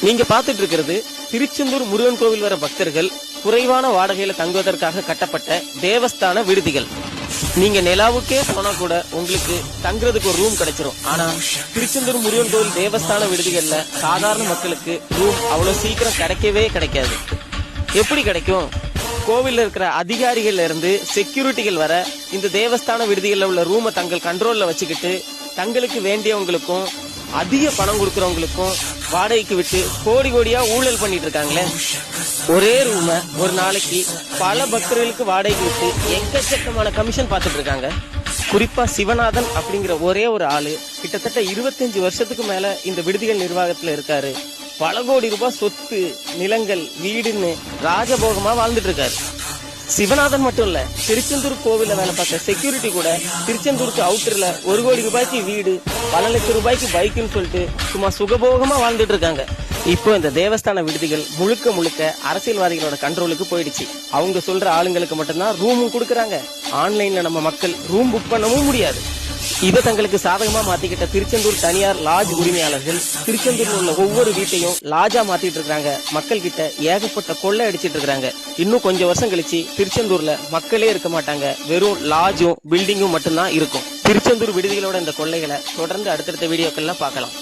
நீங்க பாத்துட்டு இருக்கிறது திருச்செந்தூர் முருகன் கோவில் வர பக்தர்கள் குறைவான வாடகையில தங்குவதற்காக கட்டப்பட்ட தேவஸ்தான விடுதிகள். நீங்க நிலாவுக்கே போனா கூட உங்களுக்கு தங்குறதுக்கு ஒரு ரூம் கிடைச்சிரும். ஆனா திருச்செந்தூர் முருகன் கோவில் தேவஸ்தான விடுதிகள்ல சாதாரண மக்களுக்கு ரூம் அவ்வளவு சீக்கிரம் கிடைக்கவே கிடைக்காது. எப்படி கிடைக்கும்? கோவில்ல இருக்கிற அதிகாரிகள்ல இருந்து செக்யூரிட்டிகள் வர இந்த தேவஸ்தான விடுதிகள்ல உள்ள ரூமை தங்கள் கண்ட்ரோல்ல வச்சுக்கிட்டு தங்களுக்கு வேண்டியவங்களுக்கும் அதிக பணம் கொடுக்கறவங்களுக்கும் வாடகைக்கு விட்டு கோடி கோடியா ஊழல் பண்ணிட்டு இருக்காங்களே. ஒரே ரூம ஒரு நாளைக்கு பல பக்தர்களுக்கு வாடகைக்கு விட்டு எக்கச்சக்கமான கமிஷன் பார்த்துட்டு இருக்காங்க. குறிப்பா சிவநாதன் அப்படிங்கிற ஒரே ஒரு ஆளு கிட்டத்தட்ட 25 வருஷத்துக்கு மேல இந்த விடுதிகள் நிர்வாகத்துல இருக்காரு. பல கோடி ரூபாய் சொத்து, நிலங்கள், வீடுன்னு ராஜபோகமா வாழ்ந்துட்டு இருக்காரு. சிவநாதன் மட்டும் இல்ல, திருச்செந்தூர் கோவில வேலை பார்த்த செக்யூரிட்டி கூட திருச்செந்தூருக்கு அவுட்டர்ல 1 கோடி ரூபாய்க்கு வீடு, பல லட்சம் ரூபாய்க்கு பைக்குன்னு சொல்லிட்டு சும்மா சுகபோகமா வாழ்ந்துட்டு இருக்காங்க. இப்போ இந்த தேவஸ்தான விடுதிகள் முழுக்க முழுக்க அரசியல்வாதிகளோட கண்ட்ரோலுக்கு போயிடுச்சு. அவங்க சொல்ற ஆளுங்களுக்கு மட்டும்தான் ரூமும் கொடுக்கறாங்க. ஆன்லைன்ல நம்ம மக்கள் ரூம் புக் பண்ணவும் முடியாது. இதை தங்களுக்கு சாதகமா மாத்திக்கிட்ட திருச்செந்தூர் தனியார் லாட்ஜ் உரிமையாளர்கள் திருச்செந்தூர்ல உள்ள ஒவ்வொரு வீட்டையும் லாட்ஜா மாத்திட்டு இருக்காங்க. மக்கள் கிட்ட ஏகப்பட்ட கொள்ளை அடிச்சிட்டு இருக்காங்க. இன்னும் கொஞ்சம் வருஷம் கழிச்சு திருச்செந்தூர்ல மக்களே இருக்க மாட்டாங்க, வெறும் லாட்ஜும் பில்டிங்கும் மட்டும்தான் இருக்கும். திருச்செந்தூர் விடுதிகளோட இந்த கொள்ளைகளை தொடர்ந்து அடுத்தடுத்த வீடியோக்கள்ல பார்க்கலாம்.